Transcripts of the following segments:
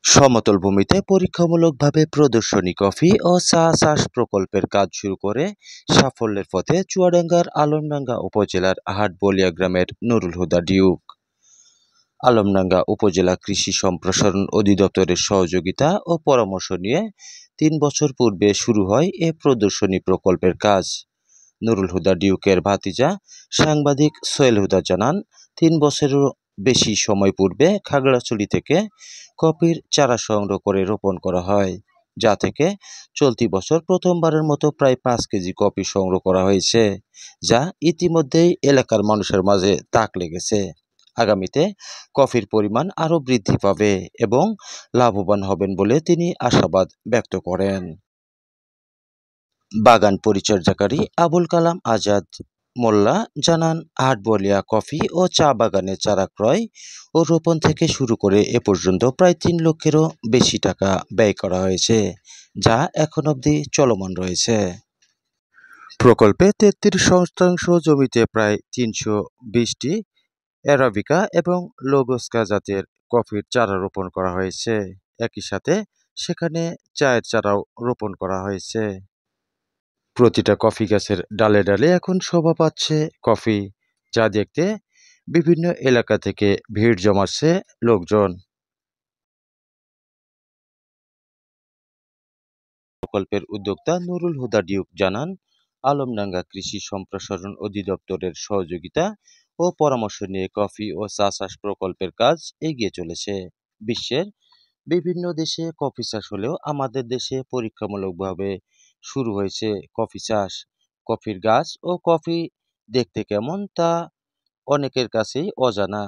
সমতল ভূমিতে পরীক্ষামূলকভাবে প্রদর্শনী কফি ও চা চাষ প্রকল্পের কাজ শুরু করে সাফল্যের পথে চুয়াডাঙ্গার আলমডাঙ্গা উপজেলার হাটবলিয়া গ্রামের নুরুল হুদা ডিউক। আলমডাঙ্গা উপজেলা কৃষি সম্প্রসারণ অধিদপ্তরের সহযোগিতা ও পরামর্শ নিয়ে ৩ বছর পূর্বে শুরু হয় এ প্রদর্শনী প্রকল্পের কাজ। নুরুল হুদা ডিউকের ভাতিজা সাংবাদিক সোহেল হুদা জানান, ৩ বছরেরও বেশি সময় পূর্বে খাগড়াছড়ি থেকে কফির চারা সংগ্রহ করে রোপণ করা হয়, যা থেকে চলতি বছর প্রথমবারের মতো প্রায় ৫ কেজি কফি সংগ্রহ করা হয়েছে, যা ইতিমধ্যেই এলাকার মানুষের মাঝে তাক লেগেছে। আগামীতে কফির পরিমাণ আরও বৃদ্ধি পাবে এবং লাভবান হবেন বলে তিনি আশাবাদ ব্যক্ত করেন। বাগান পরিচর্যাকারী আবুল কালাম আজাদ মোল্লা জানান, হাটবলিয়া কফি ও চা বাগানে চারা ক্রয় ও রোপণ থেকে শুরু করে এ পর্যন্ত প্রায় ৩ লক্ষেরও বেশি টাকা ব্যয় করা হয়েছে, যা এখন অবধি চলমান রয়েছে। প্রকল্পে ৩৩% জমিতে প্রায় ৩২০টি অ্যারাবিকা এবং রোবুস্টা জাতের কফির চারা রোপণ করা হয়েছে। একই সাথে সেখানে চায়ের চারাও রোপণ করা হয়েছে। প্রতিটা কফি গাছের ডালে ডালে এখন শোভা পাচ্ছে কফি, যা দেখতে বিভিন্ন এলাকা থেকে ভিড় জমাচ্ছে লোকজন। প্রকল্পের উদ্যোক্তা নুরুল হুদা ডিউক জানান, আলমডাঙ্গা কৃষি সম্প্রসারণ অধিদপ্তরের সহযোগিতা ও পরামর্শ নিয়ে কফি ও চা চাষ প্রকল্পের কাজ এগিয়ে চলেছে। বিশ্বের বিভিন্ন দেশে কফি চাষ হলেও আমাদের দেশে পরীক্ষামূলকভাবে শুরু হয়েছে কফি চাষ। কফির গাছ ও কফি দেখতে কেমন তা অনেকের কাছেই অজানা।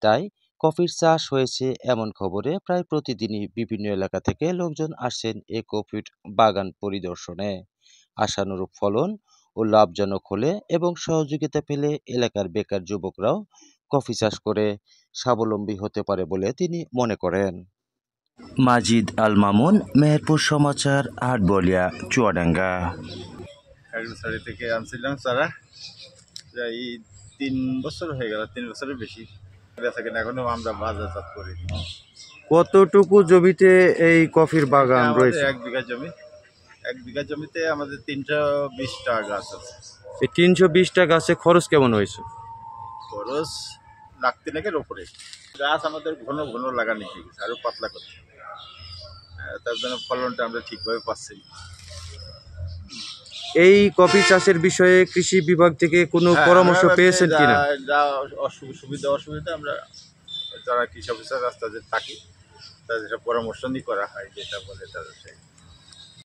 তাই কফির চাষ হয়েছে এমন খবরে প্রায় প্রতিদিনই বিভিন্ন এলাকা থেকে লোকজন আসছেন এ কফির বাগান পরিদর্শনে। আশানুরূপ ফলন ও লাভজনক হলে এবং সহযোগিতা পেলে এলাকার বেকার যুবকরাও কফি চাষ করে স্বাবলম্বী হতে পারে বলে তিনি মনে করেন। মাজিদ আল মামুন, মেহেরপুর সমাচার, হাটবলিয়া, চুয়াডাঙ্গা। খাগড়াছড়ি থেকে আনছিলাম চারা, প্রায় ৩ বছর হয়ে গেল, ৩ বছরের বেশি। বেচা কিনা এখনো আমরা বাজারজাত করি। কতটুকু জমিতে এই কফির বাগান রয়েছে? ১ বিঘা জমি। ১ বিঘা জমিতে আমাদের ৩২০টা গাছ আছে। এই ৩২০টা গাছে খরচ কেমন হয়েছে? খরচ লাখ ৩ ওপরে। গাছ আমাদের ঘন ঘন লাগানো হয়ে গেছে, আরো পাতলা করতে, তার জন্য ফলনটা আমরা ঠিকভাবে পাচ্ছি। এই কফি চাষের বিষয়ে কৃষি বিভাগ থেকে কোনো পরামর্শ পেয়েছেন কিনা? যা সুবিধা অসুবিধা আমরা যারা কৃষি অফিসার রাস্তাতে থাকি তাদের পরামর্শ নিয়ে করা হয়, যেটা বলে তাদের